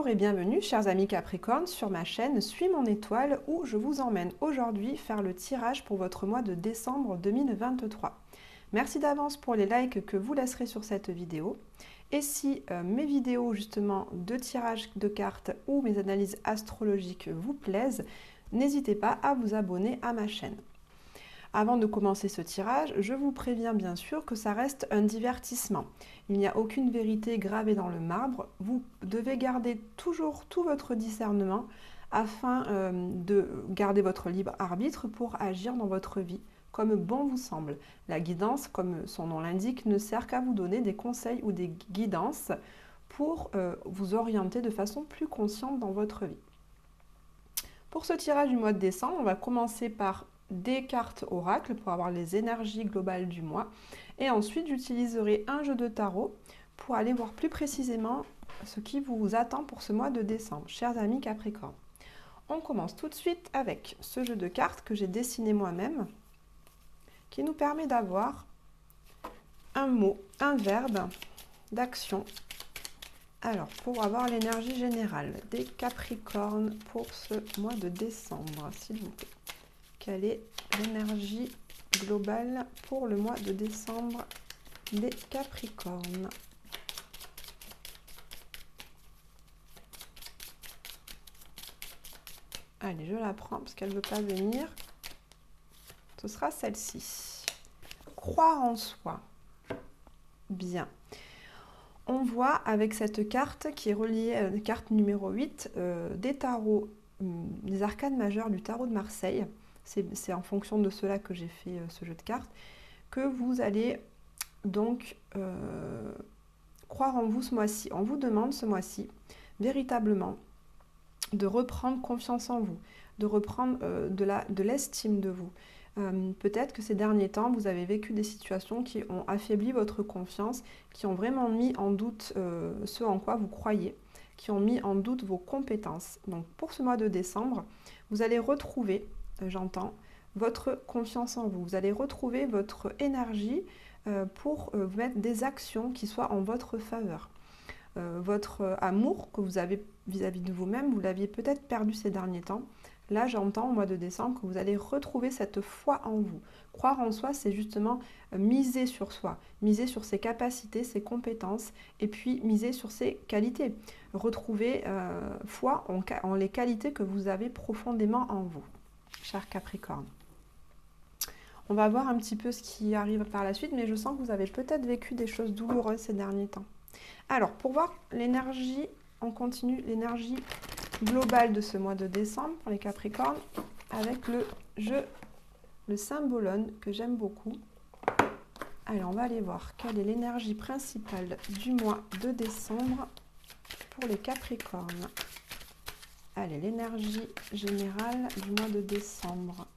et bienvenue, chers amis Capricorne, sur ma chaîne Suis mon étoile où je vous emmène aujourd'hui faire le tirage pour votre mois de décembre 2023. Merci d'avance pour les likes que vous laisserez sur cette vidéo. Et si mes vidéos justement de tirage de cartes ou mes analyses astrologiques vous plaisent, n'hésitez pas à vous abonner à ma chaîne. Avant de commencer ce tirage, je vous préviens bien sûr que ça reste un divertissement. Il n'y a aucune vérité gravée dans le marbre. Vous devez garder toujours tout votre discernement afin de garder votre libre arbitre pour agir dans votre vie comme bon vous semble. La guidance, comme son nom l'indique, ne sert qu'à vous donner des conseils ou des guidances pour vous orienter de façon plus consciente dans votre vie. Pour ce tirage du mois de décembre, on va commencer par des cartes oracle pour avoir les énergies globales du mois. Et ensuite, j'utiliserai un jeu de tarot pour aller voir plus précisément ce qui vous attend pour ce mois de décembre, chers amis Capricorne. On commence tout de suite avec ce jeu de cartes que j'ai dessiné moi-même, qui nous permet d'avoir un mot, un verbe d'action. Alors, pour avoir l'énergie générale des Capricornes pour ce mois de décembre, s'il vous plaît. Quelle est l'énergie globale pour le mois de décembre des Capricornes? Allez, je la prends parce qu'elle ne veut pas venir. Ce sera celle-ci. Croire en soi. Bien. On voit avec cette carte qui est reliée à la carte numéro 8 des tarots, des arcanes majeures du tarot de Marseille. C'est en fonction de cela que j'ai fait ce jeu de cartes, que vous allez donc croire en vous ce mois-ci. On vous demande ce mois-ci, véritablement, de reprendre confiance en vous, de reprendre de l'estime de vous. Peut-être que ces derniers temps, vous avez vécu des situations qui ont affaibli votre confiance, qui ont vraiment mis en doute ce en quoi vous croyez, qui ont mis en doute vos compétences. Donc pour ce mois de décembre, vous allez retrouver, j'entends, votre confiance en vous. Vous allez retrouver votre énergie pour mettre des actions qui soient en votre faveur. Votre amour que vous avez vis-à-vis de vous-même, vous l'aviez peut-être perdu ces derniers temps. Là, j'entends au mois de décembre que vous allez retrouver cette foi en vous. Croire en soi, c'est justement miser sur soi, miser sur ses capacités, ses compétences, et puis miser sur ses qualités. Retrouver foi en les qualités que vous avez profondément en vous, cher Capricorne. On va voir un petit peu ce qui arrive par la suite, mais je sens que vous avez peut-être vécu des choses douloureuses ces derniers temps. Alors, pour voir l'énergie, on continue l'énergie globale de ce mois de décembre pour les Capricornes avec le jeu, le symbolone que j'aime beaucoup. Allez, on va aller voir quelle est l'énergie principale du mois de décembre pour les Capricornes. Allez, l'énergie générale du mois de décembre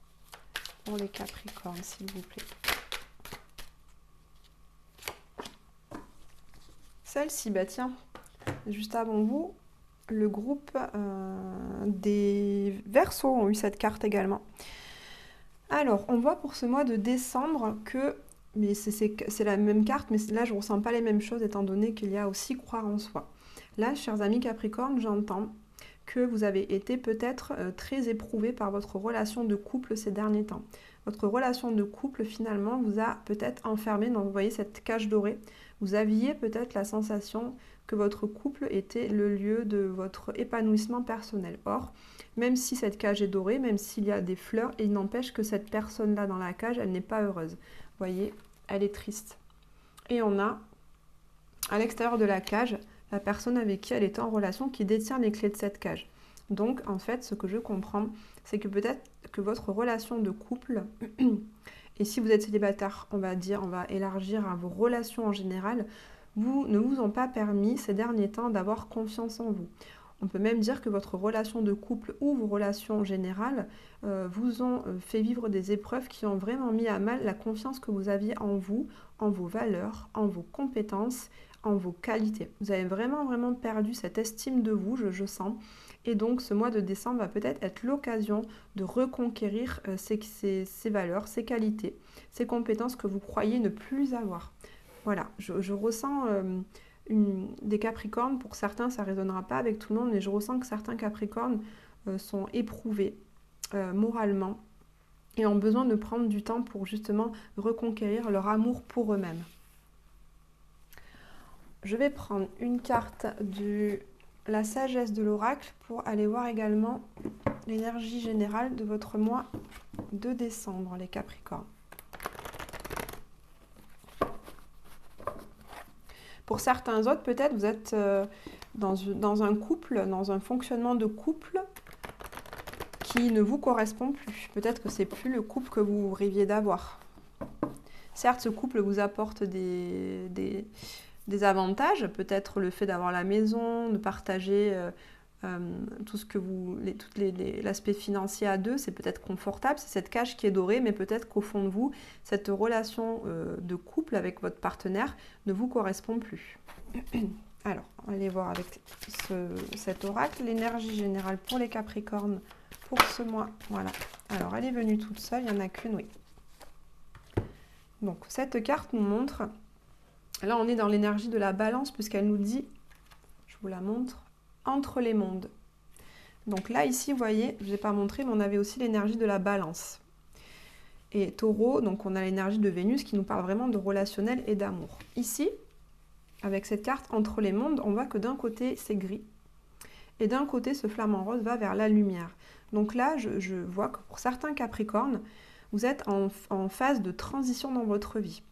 pour les Capricornes, s'il vous plaît. Celle-ci, bah tiens, juste avant vous, le groupe des Verseaux ont eu cette carte également. Alors, on voit pour ce mois de décembre que, mais c'est la même carte, mais là je ne ressens pas les mêmes choses étant donné qu'il y a aussi croire en soi. Là, chers amis Capricorne, j'entends que vous avez été peut-être très éprouvé par votre relation de couple ces derniers temps. Votre relation de couple, finalement, vous a peut-être enfermé dans, vous voyez, cette cage dorée. Vous aviez peut-être la sensation que votre couple était le lieu de votre épanouissement personnel. Or, même si cette cage est dorée, même s'il y a des fleurs, il n'empêche que cette personne-là dans la cage, elle n'est pas heureuse. Vous voyez, elle est triste. Et on a, à l'extérieur de la cage, la personne avec qui elle est en relation qui détient les clés de cette cage. Donc, en fait, ce que je comprends, c'est que peut-être que votre relation de couple, et si vous êtes célibataire, on va élargir à vos relations en général, ne vous ont pas permis ces derniers temps d'avoir confiance en vous. On peut même dire que votre relation de couple ou vos relations générales vous ont fait vivre des épreuves qui ont vraiment mis à mal la confiance que vous aviez en vous, en vos valeurs, en vos compétences, en vos qualités. Vous avez vraiment perdu cette estime de vous, je sens. Et donc ce mois de décembre va peut-être être l'occasion de reconquérir ces valeurs, ces qualités, ces compétences que vous croyez ne plus avoir. Voilà, je ressens des Capricornes. Pour certains, ça ne résonnera pas avec tout le monde, mais je ressens que certains Capricornes sont éprouvés moralement et ont besoin de prendre du temps pour justement reconquérir leur amour pour eux-mêmes. Je vais prendre une carte de la sagesse de l'oracle pour aller voir également l'énergie générale de votre mois de décembre, les Capricornes. Pour certains autres, peut-être vous êtes dans un couple, dans un fonctionnement de couple qui ne vous correspond plus. Peut-être que c'est plus le couple que vous rêviez d'avoir. Certes, ce couple vous apporte des avantages, peut-être le fait d'avoir la maison, de partager tout ce que l'aspect financier à deux, c'est peut-être confortable, c'est cette cage qui est dorée, mais peut-être qu'au fond de vous, cette relation de couple avec votre partenaire ne vous correspond plus. Alors, on va aller voir avec cet oracle, l'énergie générale pour les Capricornes pour ce mois. Voilà. Alors, elle est venue toute seule, il n'y en a qu'une, oui. Donc, cette carte nous montre, là on est dans l'énergie de la balance, puisqu'elle nous dit, je vous la montre, entre les mondes. Donc là, ici, vous voyez, je ne vous ai pas montré, mais on avait aussi l'énergie de la balance. Et taureau, donc on a l'énergie de Vénus qui nous parle vraiment de relationnel et d'amour. Ici, avec cette carte entre les mondes, on voit que d'un côté, c'est gris. Et d'un côté, ce flamant rose va vers la lumière. Donc là, je vois que pour certains Capricornes, vous êtes en phase de transition dans votre vie.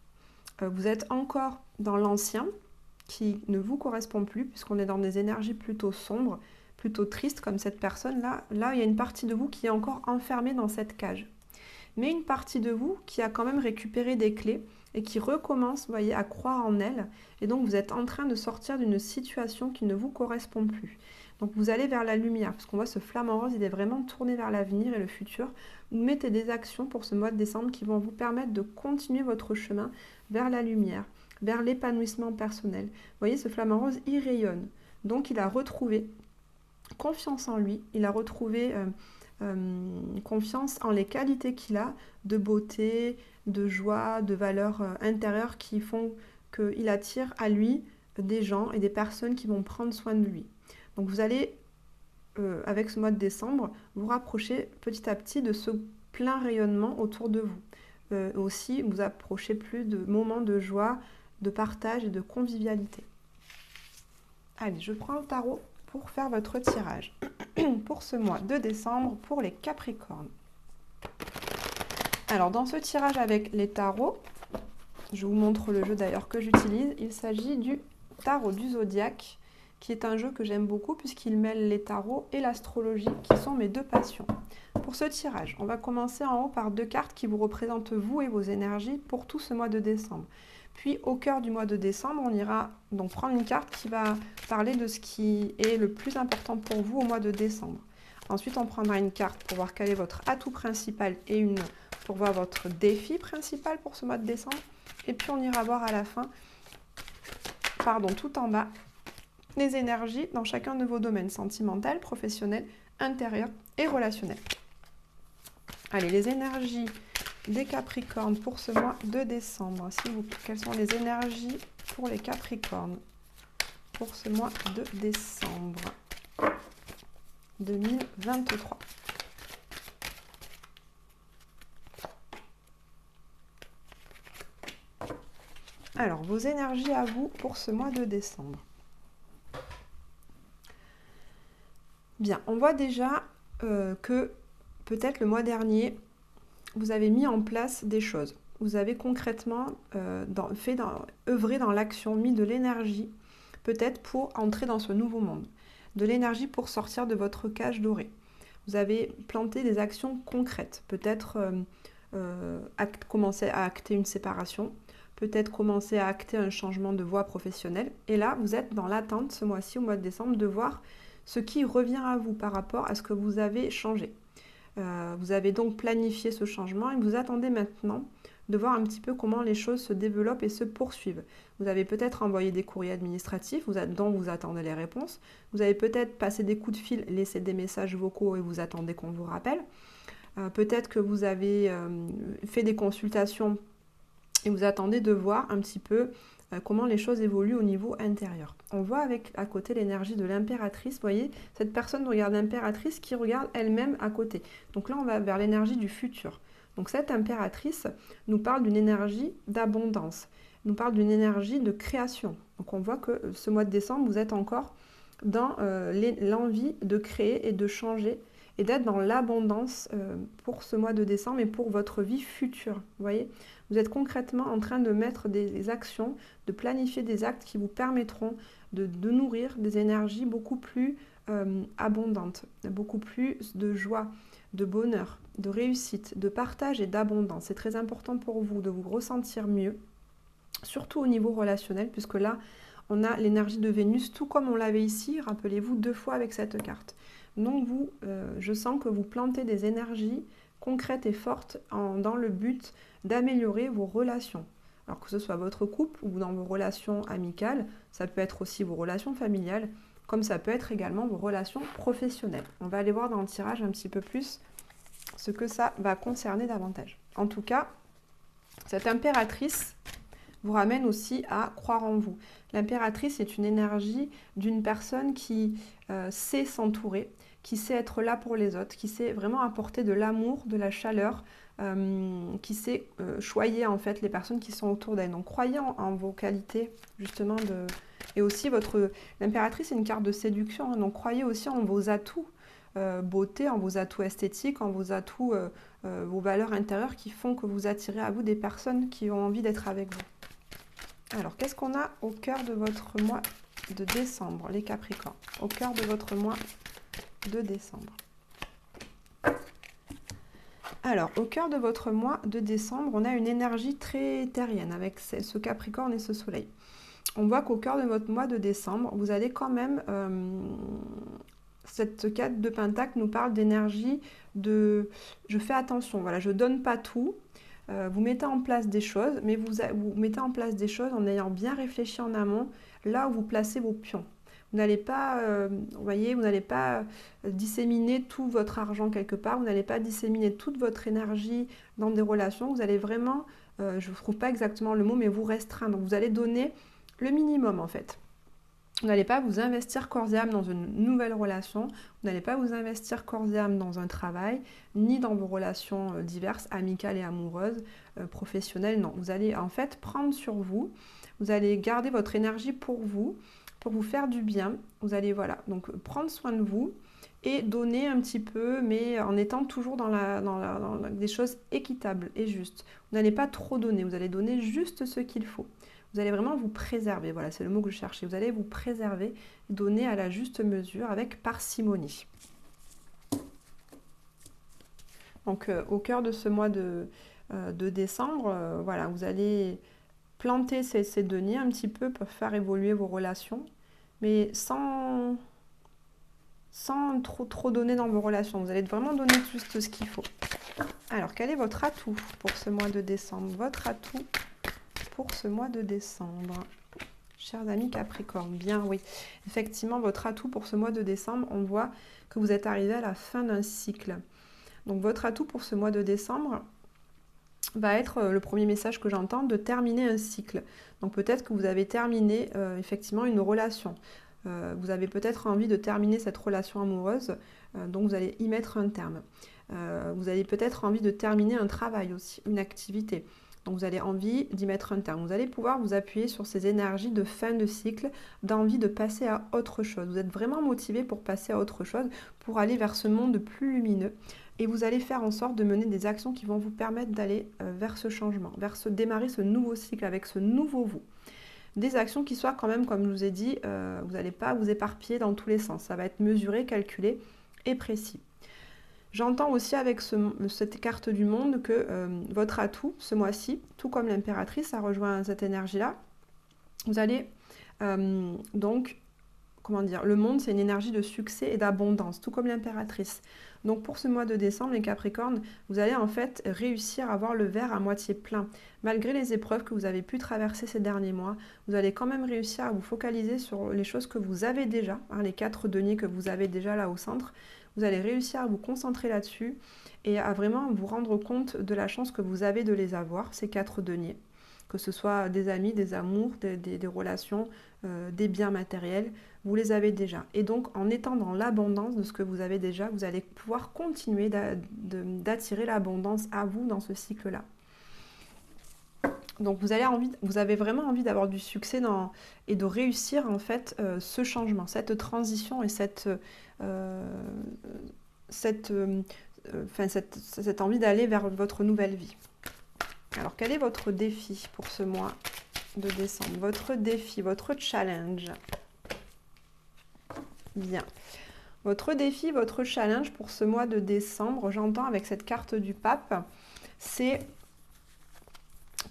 Vous êtes encore dans l'ancien, qui ne vous correspond plus, puisqu'on est dans des énergies plutôt sombres, plutôt tristes, comme cette personne-là. Là, il y a une partie de vous qui est encore enfermée dans cette cage. Mais une partie de vous qui a quand même récupéré des clés et qui recommence, vous voyez, à croire en elle. Et donc, vous êtes en train de sortir d'une situation qui ne vous correspond plus. Donc, vous allez vers la lumière, parce qu'on voit ce flamant rose, il est vraiment tourné vers l'avenir et le futur. Vous mettez des actions pour ce mois de décembre qui vont vous permettre de continuer votre chemin vers la lumière, vers l'épanouissement personnel. Vous voyez, ce flamant rose, il rayonne. Donc, il a retrouvé confiance en lui, il a retrouvé confiance en les qualités qu'il a, de beauté, de joie, de valeurs intérieures qui font qu'il attire à lui des gens et des personnes qui vont prendre soin de lui. Donc, vous allez, avec ce mois de décembre, vous rapprocher petit à petit de ce plein rayonnement autour de vous. Aussi, vous approchez plus de moments de joie, de partage et de convivialité. Allez, je prends le tarot pour faire votre tirage pour ce mois de décembre pour les Capricornes. Alors, dans ce tirage avec les tarots, je vous montre le jeu d'ailleurs que j'utilise. Il s'agit du tarot du zodiaque, qui est un jeu que j'aime beaucoup puisqu'il mêle les tarots et l'astrologie, qui sont mes deux passions. Pour ce tirage, on va commencer en haut par deux cartes qui vous représentent vous et vos énergies pour tout ce mois de décembre. Puis au cœur du mois de décembre, on ira donc prendre une carte qui va parler de ce qui est le plus important pour vous au mois de décembre. Ensuite, on prendra une carte pour voir quel est votre atout principal et une pour voir votre défi principal pour ce mois de décembre. Et puis on ira voir à la fin, tout en bas, les énergies dans chacun de vos domaines sentimental, professionnel, intérieur et relationnel. Allez, les énergies des Capricornes pour ce mois de décembre. S'il vous plaît, quelles sont les énergies pour les Capricornes pour ce mois de décembre 2023? Alors, vos énergies à vous pour ce mois de décembre. Bien, on voit déjà que peut-être le mois dernier, vous avez mis en place des choses. Vous avez concrètement œuvré dans l'action, mis de l'énergie, peut-être pour entrer dans ce nouveau monde. De l'énergie pour sortir de votre cage dorée. Vous avez planté des actions concrètes. Peut-être commencer à acter une séparation. Peut-être commencer à acter un changement de voie professionnelle. Et là, vous êtes dans l'attente ce mois-ci, au mois de décembre, de voir ce qui revient à vous par rapport à ce que vous avez changé. Vous avez donc planifié ce changement et vous attendez maintenant de voir un petit peu comment les choses se développent et se poursuivent. Vous avez peut-être envoyé des courriers administratifs dont vous attendez les réponses. Vous avez peut-être passé des coups de fil, laissé des messages vocaux et vous attendez qu'on vous rappelle. Peut-être que vous avez fait des consultations et vous attendez de voir un petit peu comment les choses évoluent au niveau intérieur. On voit avec à côté l'énergie de l'impératrice. Vous voyez, cette personne regarde l'impératrice qui regarde elle-même à côté. Donc là, on va vers l'énergie du futur. Donc cette impératrice nous parle d'une énergie d'abondance, nous parle d'une énergie de création. Donc on voit que ce mois de décembre, vous êtes encore dans l'envie de créer et de changer et d'être dans l'abondance pour ce mois de décembre et pour votre vie future. Vous voyez, vous êtes concrètement en train de mettre des actions, de planifier des actes qui vous permettront de nourrir des énergies beaucoup plus abondantes, beaucoup plus de joie, de bonheur, de réussite, de partage et d'abondance. C'est très important pour vous de vous ressentir mieux, surtout au niveau relationnel, puisque là, on a l'énergie de Vénus, tout comme on l'avait ici, rappelez-vous, 2 fois avec cette carte. Donc vous, je sens que vous plantez des énergies concrètes et fortes dans le but d'améliorer vos relations. Alors que ce soit votre couple ou dans vos relations amicales, ça peut être aussi vos relations familiales, comme ça peut être également vos relations professionnelles. On va aller voir dans le tirage un petit peu plus ce que ça va concerner davantage. En tout cas, cette impératrice vous ramène aussi à croire en vous. L'impératrice est une énergie d'une personne qui sait s'entourer, qui sait être là pour les autres, qui sait vraiment apporter de l'amour, de la chaleur, qui sait choyer en fait les personnes qui sont autour d'elle. Donc croyez en vos qualités justement de... Et aussi l'impératrice est une carte de séduction, hein, donc croyez aussi en vos atouts. Beauté, en vos atouts esthétiques, en vos atouts, vos valeurs intérieures qui font que vous attirez à vous des personnes qui ont envie d'être avec vous. Alors, qu'est-ce qu'on a au cœur de votre mois de décembre, les Capricornes? Au cœur de votre mois de décembre. Alors, au cœur de votre mois de décembre, on a une énergie très terrienne avec ce Capricorne et ce Soleil. On voit qu'au cœur de votre mois de décembre, vous allez quand même... cette carte de Pentacle nous parle d'énergie de je fais attention, voilà, je donne pas tout. Vous mettez en place des choses, mais vous mettez en place des choses en ayant bien réfléchi en amont, là où vous placez vos pions. Vous n'allez pas, vous voyez, vous n'allez pas disséminer tout votre argent quelque part, vous n'allez pas disséminer toute votre énergie dans des relations, vous allez vraiment, je ne trouve pas exactement le mot, mais vous restreindre. Donc vous allez donner le minimum en fait. Vous n'allez pas vous investir corps et âme dans une nouvelle relation, vous n'allez pas vous investir corps et âme dans un travail, ni dans vos relations diverses, amicales et amoureuses, professionnelles, non. Vous allez en fait prendre sur vous, vous allez garder votre énergie pour vous faire du bien. Vous allez, voilà, donc prendre soin de vous et donner un petit peu, mais en étant toujours dans des choses équitables et justes. Vous n'allez pas trop donner, vous allez donner juste ce qu'il faut. Vous allez vraiment vous préserver, voilà, c'est le mot que je cherchais. Vous allez vous préserver, donner à la juste mesure avec parcimonie. Donc au cœur de ce mois de décembre, voilà, vous allez planter ces deniers un petit peu pour faire évoluer vos relations, mais sans trop donner dans vos relations. Vous allez vraiment donner juste ce qu'il faut. Alors, quel est votre atout pour ce mois de décembre? Votre atout pour ce mois de décembre, chers amis Capricorne. Bien, oui. Effectivement, votre atout pour ce mois de décembre, on voit que vous êtes arrivé à la fin d'un cycle. Donc, votre atout pour ce mois de décembre va être le premier message que j'entends, de terminer un cycle. Donc, peut-être que vous avez terminé effectivement une relation. Vous avez peut-être envie de terminer cette relation amoureuse, donc vous allez y mettre un terme. Vous avez peut-être envie de terminer un travail aussi, une activité. Donc vous avez envie d'y mettre un terme. Vous allez pouvoir vous appuyer sur ces énergies de fin de cycle, d'envie de passer à autre chose. Vous êtes vraiment motivé pour passer à autre chose, pour aller vers ce monde plus lumineux. Et vous allez faire en sorte de mener des actions qui vont vous permettre d'aller vers ce changement, démarrer ce nouveau cycle avec ce nouveau vous. Des actions qui soient quand même, comme je vous ai dit, vous n'allez pas vous éparpiller dans tous les sens. Ça va être mesuré, calculé et précis. J'entends aussi avec cette carte du monde que votre atout, ce mois-ci, tout comme l'impératrice, ça rejoint cette énergie-là. Vous allez donc, comment dire, le monde, c'est une énergie de succès et d'abondance, tout comme l'impératrice. Donc pour ce mois de décembre, les Capricornes, vous allez en fait réussir à voir le verre à moitié plein. Malgré les épreuves que vous avez pu traverser ces derniers mois, vous allez quand même réussir à vous focaliser sur les choses que vous avez déjà, hein, les 4 deniers que vous avez déjà là au centre. Vous allez réussir à vous concentrer là-dessus et à vraiment vous rendre compte de la chance que vous avez de les avoir, ces 4 deniers. que ce soit des amis, des amours, des relations, des biens matériels, vous les avez déjà. Et donc, en étant dans l'abondance de ce que vous avez déjà, vous allez pouvoir continuer d'attirer l'abondance à vous dans ce cycle-là. Donc, vous avez vraiment envie d'avoir du succès et de réussir en fait ce changement, cette transition et cette envie d'aller vers votre nouvelle vie. Alors, quel est votre défi pour ce mois de décembre? Votre défi, votre challenge. Bien. Votre défi, votre challenge pour ce mois de décembre, j'entends avec cette carte du pape, c'est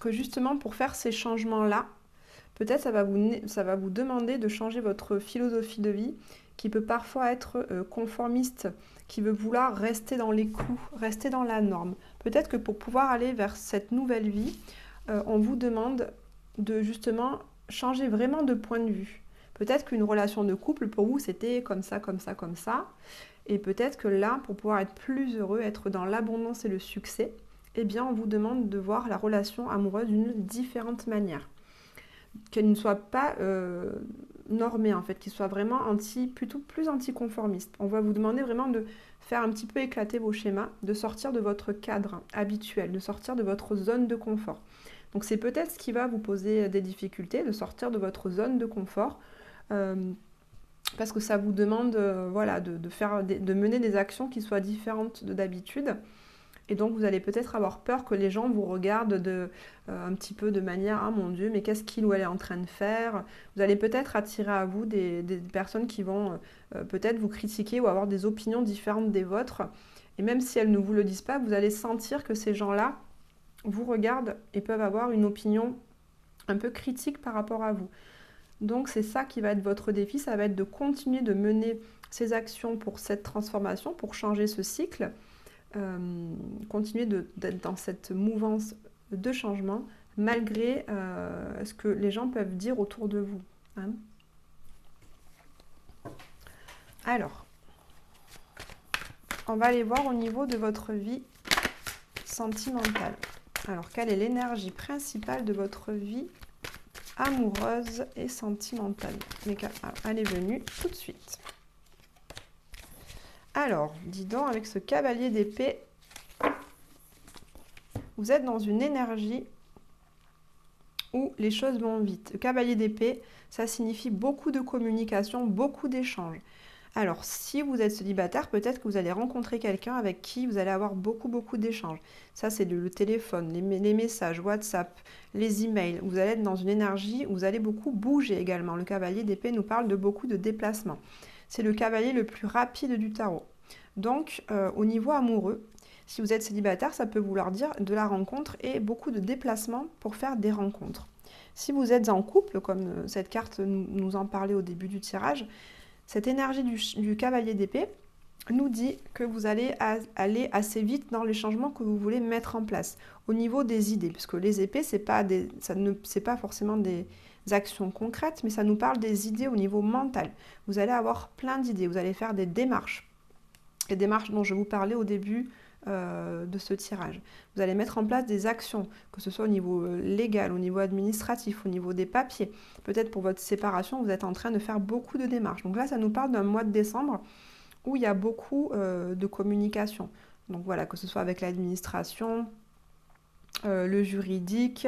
que justement pour faire ces changements-là, peut-être ça va vous demander de changer votre philosophie de vie qui peut parfois être conformiste, qui veut vouloir rester dans les clous, rester dans la norme. Peut-être que pour pouvoir aller vers cette nouvelle vie, on vous demande de justement changer vraiment de point de vue. Peut-être qu'une relation de couple, pour vous, c'était comme ça, comme ça, comme ça. Et peut-être que là, pour pouvoir être plus heureux, être dans l'abondance et le succès, eh bien, on vous demande de voir la relation amoureuse d'une différente manière. Qu'elle ne soit pas normée, en fait, qu'il soit vraiment plutôt plus anticonformiste. On va vous demander vraiment de faire un petit peu éclater vos schémas, de sortir de votre cadre habituel, de sortir de votre zone de confort. Donc c'est peut-être ce qui va vous poser des difficultés, de sortir de votre zone de confort, parce que ça vous demande voilà, de mener des actions qui soient différentes d'habitude. Et donc, vous allez peut-être avoir peur que les gens vous regardent un petit peu de manière « Ah mon Dieu, mais qu'est-ce qu'il ou elle est en train de faire ?» Vous allez peut-être attirer à vous des personnes qui vont peut-être vous critiquer ou avoir des opinions différentes des vôtres. Et même si elles ne vous le disent pas, vous allez sentir que ces gens-là vous regardent et peuvent avoir une opinion un peu critique par rapport à vous. Donc, c'est ça qui va être votre défi, ça va être de continuer de mener ces actions pour cette transformation, pour changer ce cycle. Continuer d'être dans cette mouvance de changement malgré ce que les gens peuvent dire autour de vous. Hein. Alors, on va aller voir au niveau de votre vie sentimentale. Alors, quelle est l'énergie principale de votre vie amoureuse et sentimentale? Elle est venue tout de suite. Alors, dis donc, avec ce cavalier d'épée, vous êtes dans une énergie où les choses vont vite. Le cavalier d'épée, ça signifie beaucoup de communication, beaucoup d'échanges. Alors, si vous êtes célibataire, peut-être que vous allez rencontrer quelqu'un avec qui vous allez avoir beaucoup d'échanges. Ça, c'est le téléphone, les messages, WhatsApp, les emails. Vous allez être dans une énergie où vous allez beaucoup bouger également. Le cavalier d'épée nous parle de beaucoup de déplacements. C'est le cavalier le plus rapide du tarot. Donc, au niveau amoureux, si vous êtes célibataire, ça peut vouloir dire de la rencontre et beaucoup de déplacements pour faire des rencontres. Si vous êtes en couple, comme cette carte nous en parlait au début du tirage, cette énergie du cavalier d'épée nous dit que vous allez aller assez vite dans les changements que vous voulez mettre en place au niveau des idées, puisque les épées, c'est pas forcément des actions concrètes, mais ça nous parle des idées au niveau mental. Vous allez avoir plein d'idées, vous allez faire des démarches, les démarches dont je vous parlais au début de ce tirage. Vous allez mettre en place des actions, que ce soit au niveau légal, au niveau administratif, au niveau des papiers. Peut-être pour votre séparation, vous êtes en train de faire beaucoup de démarches. Donc là, ça nous parle d'un mois de décembre où il y a beaucoup de communication. Donc voilà, que ce soit avec l'administration, le juridique,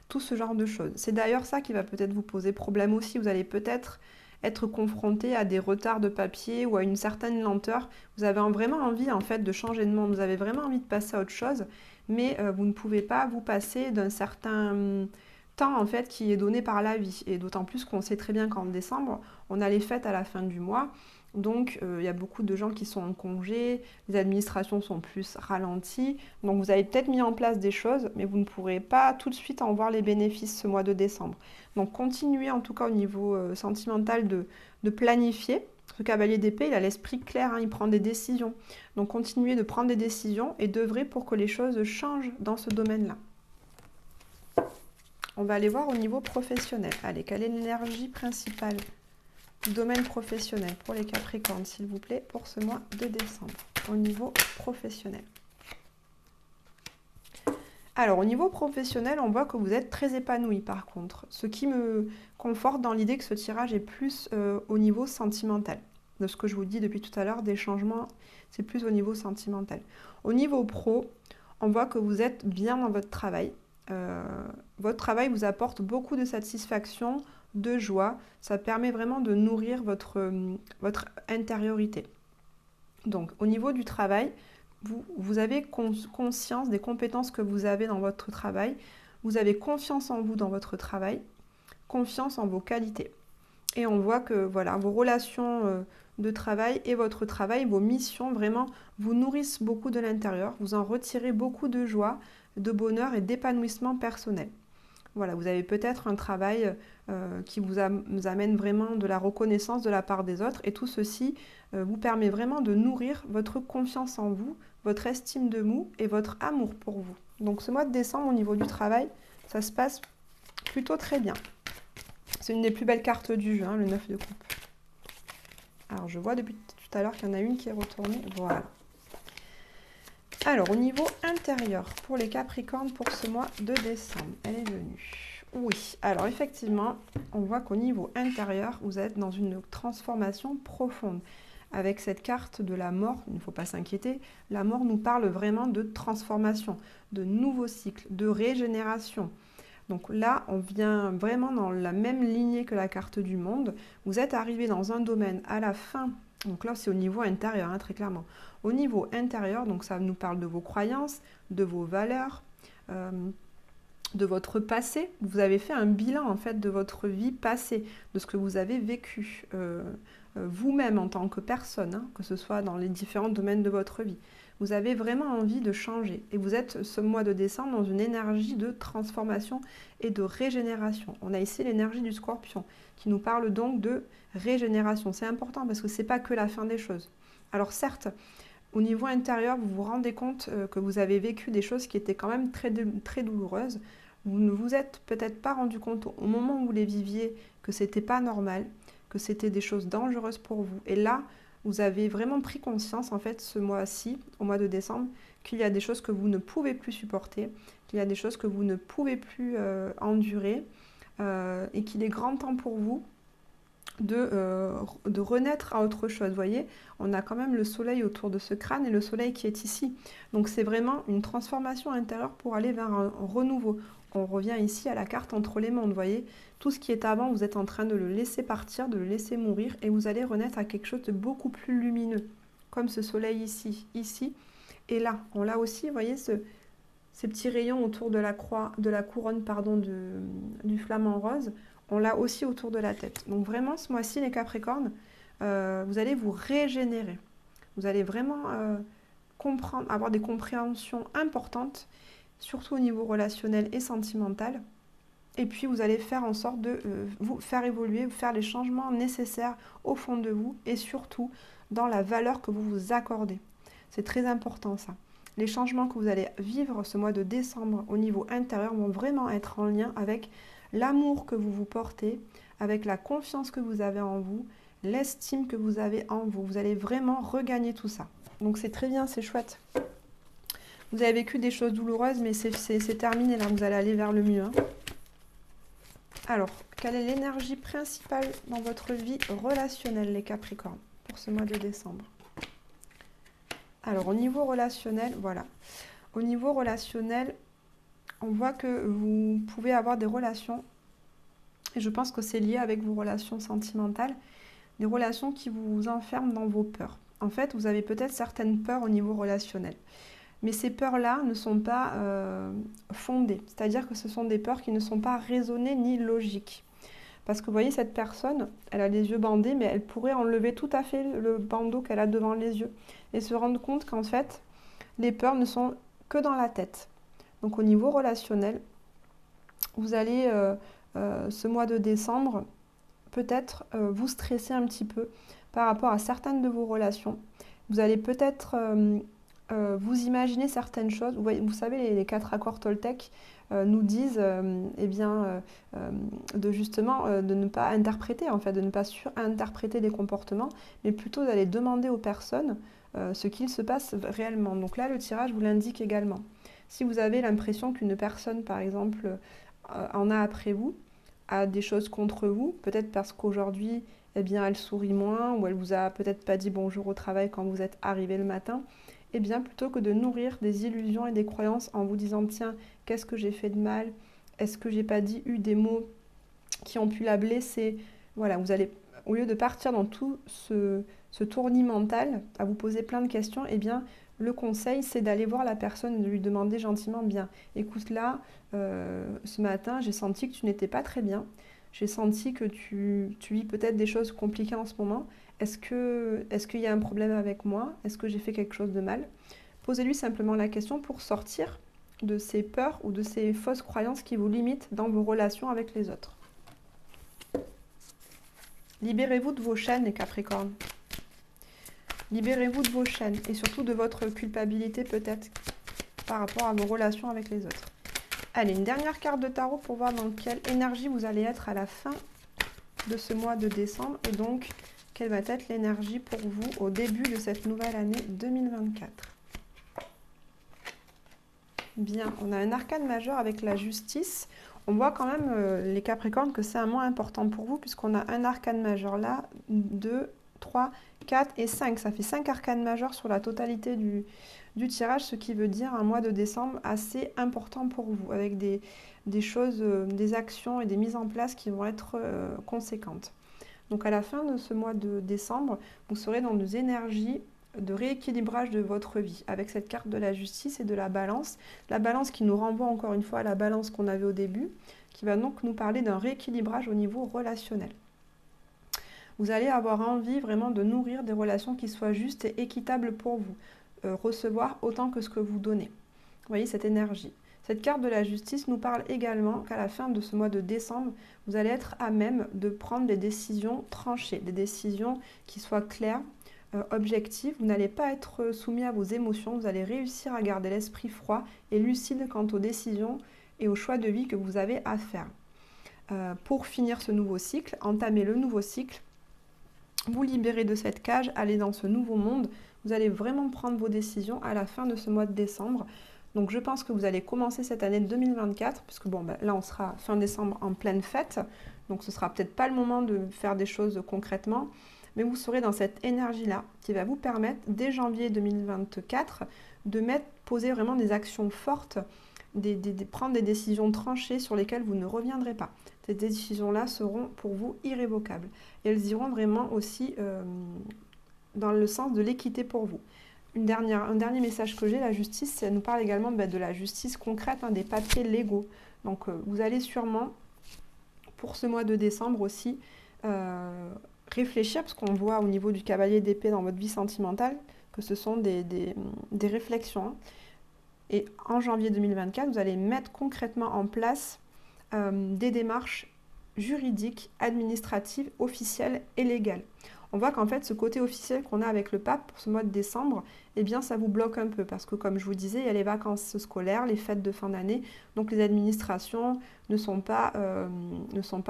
tout ce genre de choses. C'est d'ailleurs ça qui va peut-être vous poser problème aussi. Vous allez peut-être être confronté à des retards de papier ou à une certaine lenteur. Vous avez vraiment envie en fait de changer de monde, vous avez vraiment envie de passer à autre chose, mais vous ne pouvez pas vous passer d'un certain temps en fait qui est donné par la vie. Et d'autant plus qu'on sait très bien qu'en décembre, on a les fêtes à la fin du mois. Donc, il y a beaucoup de gens qui sont en congé, les administrations sont plus ralenties. Donc, vous avez peut-être mis en place des choses, mais vous ne pourrez pas tout de suite en voir les bénéfices ce mois de décembre. Donc, continuez en tout cas au niveau sentimental de planifier. Ce cavalier d'épée, il a l'esprit clair, hein, il prend des décisions. Donc, continuez de prendre des décisions et d'œuvrer pour que les choses changent dans ce domaine-là. On va aller voir au niveau professionnel. Allez, quelle est l'énergie principale du domaine professionnel pour les Capricornes, s'il vous plaît, pour ce mois de décembre, au niveau professionnel? Alors, au niveau professionnel, on voit que vous êtes très épanoui par contre, ce qui me conforte dans l'idée que ce tirage est plus au niveau sentimental. De ce que je vous dis depuis tout à l'heure, des changements, c'est plus au niveau sentimental. Au niveau pro, on voit que vous êtes bien dans votre travail. Votre travail vous apporte beaucoup de satisfaction, de joie. Ça permet vraiment de nourrir votre intériorité. Donc, au niveau du travail, vous avez conscience des compétences que vous avez dans votre travail. Vous avez confiance en vous dans votre travail, confiance en vos qualités. Et on voit que voilà, vos relations de travail et votre travail, vos missions, vraiment, vous nourrissent beaucoup de l'intérieur. Vous en retirez beaucoup de joie, de bonheur et d'épanouissement personnel. Voilà, vous avez peut-être un travail qui vous amène vraiment de la reconnaissance de la part des autres et tout ceci vous permet vraiment de nourrir votre confiance en vous, votre estime de vous et votre amour pour vous. Donc ce mois de décembre au niveau du travail, ça se passe plutôt très bien. C'est une des plus belles cartes du jeu, hein, le 9 de coupe. Alors je vois depuis tout à l'heure qu'il y en a une qui est retournée, voilà. Alors, au niveau intérieur, pour les Capricornes, pour ce mois de décembre, elle est venue. Oui, alors effectivement, on voit qu'au niveau intérieur, vous êtes dans une transformation profonde. Avec cette carte de la mort, il ne faut pas s'inquiéter, la mort nous parle vraiment de transformation, de nouveaux cycles, de régénération. Donc là, on vient vraiment dans la même lignée que la carte du monde. Vous êtes arrivé dans un domaine à la fin. Donc là, c'est au niveau intérieur, hein, très clairement. Au niveau intérieur, donc ça nous parle de vos croyances, de vos valeurs, de votre passé. Vous avez fait un bilan en fait de votre vie passée, de ce que vous avez vécu vous-même en tant que personne, hein, que ce soit dans les différents domaines de votre vie. Vous avez vraiment envie de changer et vous êtes ce mois de décembre dans une énergie de transformation et de régénération. On a ici l'énergie du Scorpion qui nous parle donc de régénération. C'est important parce que ce n'est pas que la fin des choses. Alors certes, au niveau intérieur, vous vous rendez compte que vous avez vécu des choses qui étaient quand même très douloureuses. Vous ne vous êtes peut-être pas rendu compte au moment où vous les viviez que c'était pas normal, que c'était des choses dangereuses pour vous. Et là, vous avez vraiment pris conscience, en fait, ce mois-ci, au mois de décembre, qu'il y a des choses que vous ne pouvez plus supporter, qu'il y a des choses que vous ne pouvez plus endurer, et qu'il est grand temps pour vous de renaître à autre chose. Vous voyez, on a quand même le soleil autour de ce crâne et le soleil qui est ici. Donc c'est vraiment une transformation intérieure pour aller vers un renouveau. On revient ici à la carte entre les mondes, vous voyez. Tout ce qui est avant, vous êtes en train de le laisser partir, de le laisser mourir et vous allez renaître à quelque chose de beaucoup plus lumineux. Comme ce soleil ici, ici et là. On l'a aussi, vous voyez, ces petits rayons autour de la croix, de la couronne, pardon, du flamant rose. On l'a aussi autour de la tête. Donc vraiment, ce mois-ci, les Capricornes, vous allez vous régénérer. Vous allez vraiment comprendre, avoir des compréhensions importantes, surtout au niveau relationnel et sentimental. Et puis, vous allez faire en sorte de vous faire évoluer, faire les changements nécessaires au fond de vous et surtout dans la valeur que vous vous accordez. C'est très important ça. Les changements que vous allez vivre ce mois de décembre au niveau intérieur vont vraiment être en lien avec l'amour que vous vous portez, avec la confiance que vous avez en vous, l'estime que vous avez en vous. Vous allez vraiment regagner tout ça. Donc c'est très bien, c'est chouette. Vous avez vécu des choses douloureuses, mais c'est terminé là, vous allez aller vers le mieux. Hein. Alors, quelle est l'énergie principale dans votre vie relationnelle, les Capricornes, pour ce mois de décembre? Alors, au niveau relationnel, voilà. Au niveau relationnel, on voit que vous pouvez avoir des relations, et je pense que c'est lié avec vos relations sentimentales, des relations qui vous enferment dans vos peurs. En fait, vous avez peut-être certaines peurs au niveau relationnel. Mais ces peurs-là ne sont pas fondées. C'est-à-dire que ce sont des peurs qui ne sont pas raisonnées ni logiques. Parce que vous voyez, cette personne, elle a les yeux bandés, mais elle pourrait enlever tout à fait le bandeau qu'elle a devant les yeux. Et se rendre compte qu'en fait, les peurs ne sont que dans la tête. Donc au niveau relationnel, vous allez, ce mois de décembre, peut-être vous stresser un petit peu par rapport à certaines de vos relations. Vous allez peut-être vous imaginer certaines choses. Vous savez, les 4 accords Toltec nous disent de justement de ne pas interpréter, en fait, de ne pas surinterpréter des comportements, mais plutôt d'aller demander aux personnes ce qu'il se passe réellement. Donc là, le tirage vous l'indique également. Si vous avez l'impression qu'une personne, par exemple, en a après vous, a des choses contre vous, peut-être parce qu'aujourd'hui, eh bien, elle sourit moins ou elle vous a peut-être pas dit bonjour au travail quand vous êtes arrivé le matin, eh bien, plutôt que de nourrir des illusions et des croyances en vous disant, tiens, qu'est-ce que j'ai fait de mal? Est-ce que j'ai pas eu des mots qui ont pu la blesser? Voilà, vous allez, au lieu de partir dans tout ce tournis mental, à vous poser plein de questions, eh bien, le conseil, c'est d'aller voir la personne et de lui demander gentiment, bien, écoute là, ce matin, j'ai senti que tu n'étais pas très bien. J'ai senti que tu vis peut-être des choses compliquées en ce moment. Est-ce qu'il y a un problème avec moi? Est-ce que j'ai fait quelque chose de mal? Posez-lui simplement la question pour sortir de ces peurs ou de ces fausses croyances qui vous limitent dans vos relations avec les autres. Libérez-vous de vos chaînes, les Capricornes. Libérez-vous de vos chaînes et surtout de votre culpabilité peut-être par rapport à vos relations avec les autres. Allez, une dernière carte de tarot pour voir dans quelle énergie vous allez être à la fin de ce mois de décembre et donc quelle va être l'énergie pour vous au début de cette nouvelle année 2024. Bien, on a un arcane majeur avec la justice. On voit quand même, les Capricornes, que c'est un mois important pour vous puisqu'on a un arcane majeur là, 2, 3, 4 et 5. Ça fait 5 arcanes majeurs sur la totalité du tirage, ce qui veut dire un mois de décembre assez important pour vous, avec des choses, des actions et des mises en place qui vont être conséquentes. Donc à la fin de ce mois de décembre, vous serez dans des énergies de rééquilibrage de votre vie, avec cette carte de la justice et de la balance. La balance qui nous renvoie encore une fois à la balance qu'on avait au début, qui va donc nous parler d'un rééquilibrage au niveau relationnel. Vous allez avoir envie vraiment de nourrir des relations qui soient justes et équitables pour vous. Recevoir autant que ce que vous donnez. Vous voyez cette énergie. Cette carte de la justice nous parle également qu'à la fin de ce mois de décembre, vous allez être à même de prendre des décisions tranchées, des décisions qui soient claires, objectives. Vous n'allez pas être soumis à vos émotions, vous allez réussir à garder l'esprit froid et lucide quant aux décisions et aux choix de vie que vous avez à faire. Pour finir ce nouveau cycle, entamer le nouveau cycle, vous libérer de cette cage, aller dans ce nouveau monde. Vous allez vraiment prendre vos décisions à la fin de ce mois de décembre. Donc je pense que vous allez commencer cette année 2024, puisque bon, ben, là on sera fin décembre en pleine fête, donc ce sera peut-être pas le moment de faire des choses concrètement, mais vous serez dans cette énergie-là qui va vous permettre dès janvier 2024 de poser vraiment des actions fortes, prendre des décisions tranchées sur lesquelles vous ne reviendrez pas. Ces décisions-là seront pour vous irrévocables et elles iront vraiment aussi dans le sens de l'équité pour vous. Un dernier message que j'ai, la justice, elle nous parle également de la justice concrète, des papiers légaux. Donc vous allez sûrement, pour ce mois de décembre aussi, réfléchir, parce qu'on voit au niveau du cavalier d'épée dans votre vie sentimentale, que ce sont des réflexions. Et en janvier 2024, vous allez mettre concrètement en place des démarches juridiques, administratives, officielles et légales. On voit qu'en fait, ce côté officiel qu'on a avec le pape pour ce mois de décembre, eh bien, ça vous bloque un peu parce que, comme je vous disais, il y a les vacances scolaires, les fêtes de fin d'année, donc les administrations ne sont pas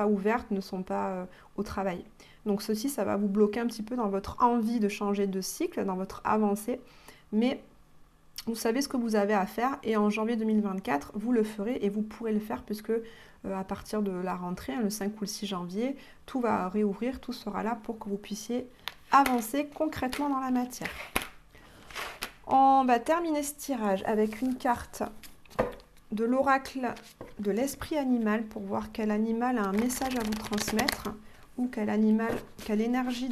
ouvertes, ne sont pas au travail. Donc ceci, ça va vous bloquer un petit peu dans votre envie de changer de cycle, dans votre avancée, mais vous savez ce que vous avez à faire et en janvier 2024, vous le ferez et vous pourrez le faire puisque à partir de la rentrée, le 5 ou le 6 janvier, tout va réouvrir, tout sera là pour que vous puissiez avancer concrètement dans la matière. On va terminer ce tirage avec une carte de l'oracle de l'esprit animal pour voir quel animal a un message à vous transmettre ou quelle est l'énergie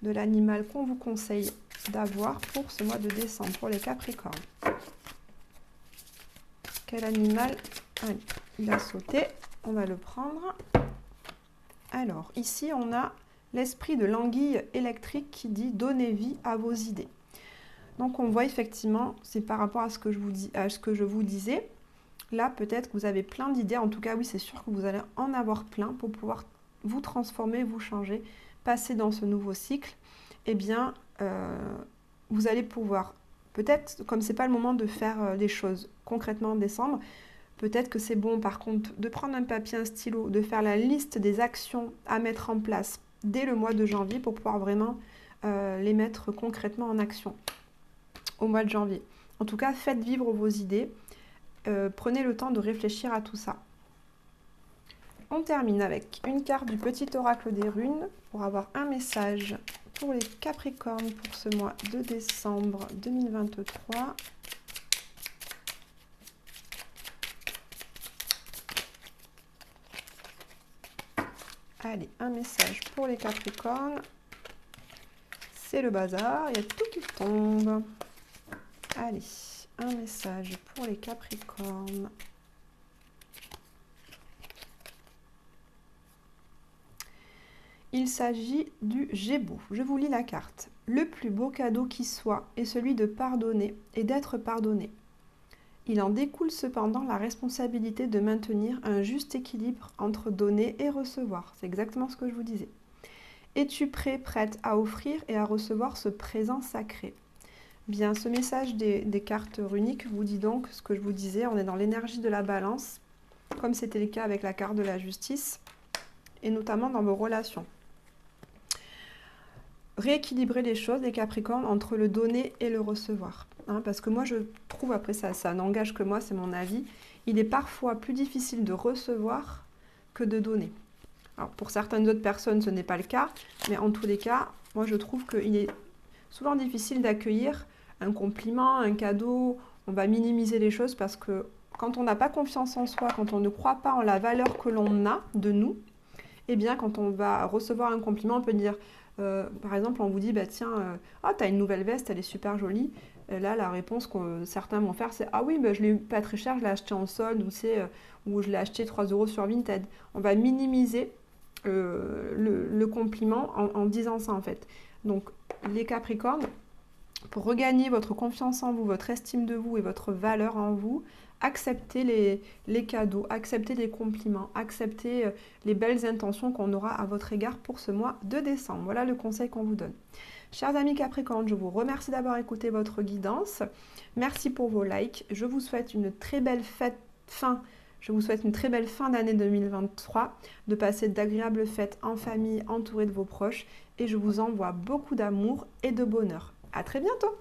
de l'animal qu'on vous conseille d'avoir pour ce mois de décembre pour les Capricornes. Quel animal? Allez, il a sauté, on va le prendre. Alors, ici, on a l'esprit de l'anguille électrique qui dit « Donnez vie à vos idées ». Donc, on voit effectivement, c'est par rapport à ce que je vous disais. Là, peut-être que vous avez plein d'idées. En tout cas, oui, c'est sûr que vous allez en avoir plein pour pouvoir vous transformer, vous changer, passer dans ce nouveau cycle. Eh bien, vous allez pouvoir, peut-être, comme ce n'est pas le moment de faire les choses concrètement en décembre, peut-être que c'est bon, par contre, de prendre un papier, un stylo, de faire la liste des actions à mettre en place dès le mois de janvier pour pouvoir vraiment les mettre concrètement en action au mois de janvier. En tout cas, faites vivre vos idées. Prenez le temps de réfléchir à tout ça. On termine avec une carte du petit oracle des runes pour avoir un message pour les Capricornes pour ce mois de décembre 2023. Allez, un message pour les Capricornes. C'est le bazar, il y a tout qui tombe. Allez, un message pour les Capricornes. Il s'agit du Gémeaux. Je vous lis la carte. Le plus beau cadeau qui soit est celui de pardonner et d'être pardonné. Il en découle cependant la responsabilité de maintenir un juste équilibre entre donner et recevoir. C'est exactement ce que je vous disais. Es-tu prêt, prête à offrir et à recevoir ce présent sacré? Bien, ce message des cartes runiques vous dit donc ce que je vous disais, on est dans l'énergie de la balance, comme c'était le cas avec la carte de la justice, et notamment dans vos relations. Rééquilibrer les choses, les Capricornes, entre le donner et le recevoir. Hein, parce que moi, je trouve, après ça n'engage que moi, c'est mon avis, il est parfois plus difficile de recevoir que de donner. Alors, pour certaines autres personnes, ce n'est pas le cas, mais en tous les cas, moi, je trouve qu'il est souvent difficile d'accueillir un compliment, un cadeau. On va minimiser les choses parce que quand on n'a pas confiance en soi, quand on ne croit pas en la valeur que l'on a de nous, eh bien, quand on va recevoir un compliment, on peut dire... par exemple, on vous dit, bah, tiens, t'as une nouvelle veste, elle est super jolie. Et là, la réponse que certains vont faire, c'est ah oui, bah, je l'ai eu pas très cher, je l'ai acheté en solde ou je l'ai acheté 3 € sur Vinted. On va minimiser le compliment en disant ça en fait. Donc, les Capricornes, pour regagner votre confiance en vous, votre estime de vous et votre valeur en vous, acceptez les cadeaux, acceptez les compliments, acceptez les belles intentions qu'on aura à votre égard pour ce mois de décembre. Voilà le conseil qu'on vous donne. Chers amis Capricornes, je vous remercie d'avoir écouté votre guidance. Merci pour vos likes. Je vous souhaite une très belle fin d'année 2023, de passer d'agréables fêtes en famille, entourée de vos proches. Et je vous envoie beaucoup d'amour et de bonheur. À très bientôt!